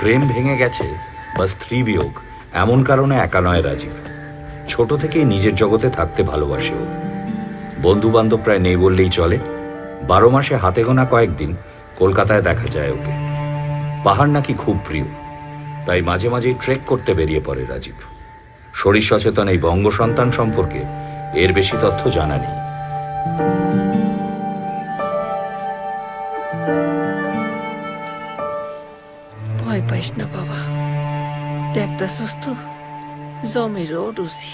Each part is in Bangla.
প্রেম ভেঙে গেছে বা স্ত্রী বিয়োগ, এমন কারণে একা নয় রাজীব। ছোট থেকেই নিজের জগতে থাকতে ভালোবাসে ও। বন্ধু বান্ধব প্রায় নেই বললেই চলে। 12 মাসে হাতে গোনা কয়েকদিন কলকাতায় দেখা যায় ওকে। পাহাড় নাকি খুব প্রিয়, তাই মাঝে মাঝেই ট্রেক করতে বেরিয়ে পড়ে রাজীব। শরীর সচেতন এই বঙ্গ সন্তান সম্পর্কে এর বেশি তথ্য জানা নেই। ভয় পাইস না বাবা, দেখতেছস তো জমিরও রুচি,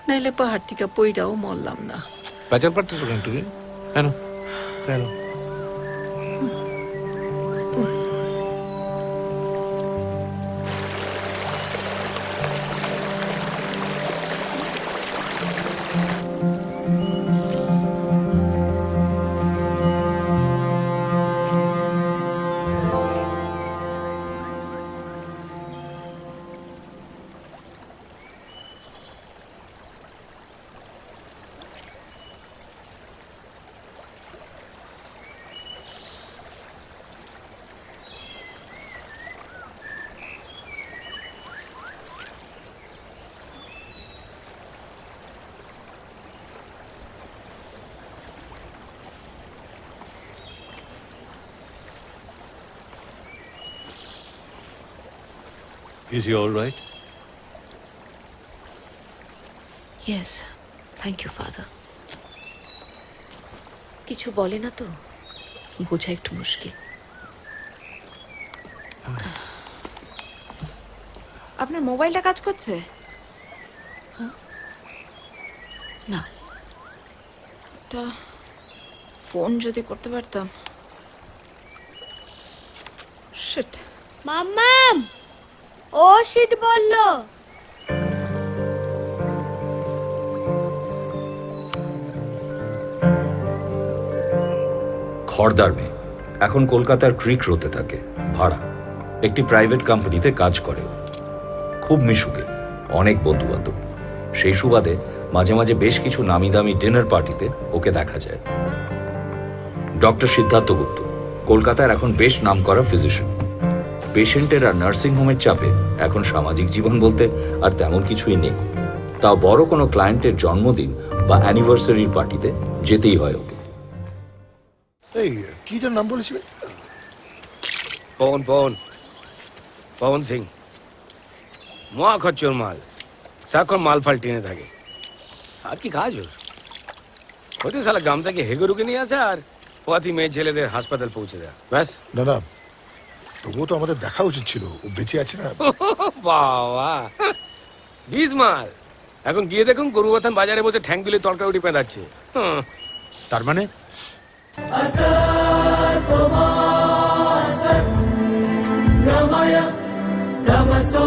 নাইলে পাহাড় থেকে পইরাও মরলাম না। পেঁচাল পারতেছো কেন তুমি? কেন কেন? Is he all right? Yes, thank you father. কিছু বলে না তো, বোঝা একটু মুশকিল। আপনার মোবাইলটা কাজ করছে? না, তা ফোন যদি করতে পারতাম। শিট। মাম্মাম, ও শিট বললো। খড়দার মেয়ে, এখন কলকাতার ক্রিক রোতে থাকে ভাড়া। একটি প্রাইভেট কোম্পানিতে কাজ করে। খুব মিশুকে, অনেক বন্ধু বান্ধব। সেই সুবাদে মাঝে মাঝে বেশ কিছু নামি দামি ডিনার পার্টিতে ওকে দেখা যায়। ডক্টর সিদ্ধার্থ গুপ্ত কলকাতার এখন বেশ নামকরা ফিজিশিয়ান। পেশেন্টের আর নার্সিংহোমের চাপে এখন সামাজিক জীবন বলতে আর তেমন কিছুই নেই। তাও বড় কোনো ক্লায়েন্টের জন্মদিন বা অ্যানিভার্সারির পার্টিতে যেতেই হয় ওকে। এই কি যেন নাম বলেছিলেন? পবন পবন পবন সিং, মহা খচ্চর মাল, সাক্ষর মাল ফাল টেনে থাকে। আর কি কাজ ওর? হতে সালা গ্রাম থেকে হেগরুকে নিয়ে আসে আর পথি মেয়ে ছেলেদের হাসপাতাল পৌঁছে দেয়, ব্যাস। না না, তবুও তো আমাদের দেখা উচিত ছিল, ও বেঁচে আছে না। বাবা বিষ মাল। এখন গিয়ে দেখুন গরুবাথান বাজারে বসে ঠ্যাং দিলে তরকারি উঠে পেঁদাচ্ছে। তার মানে Gmaya Tamaso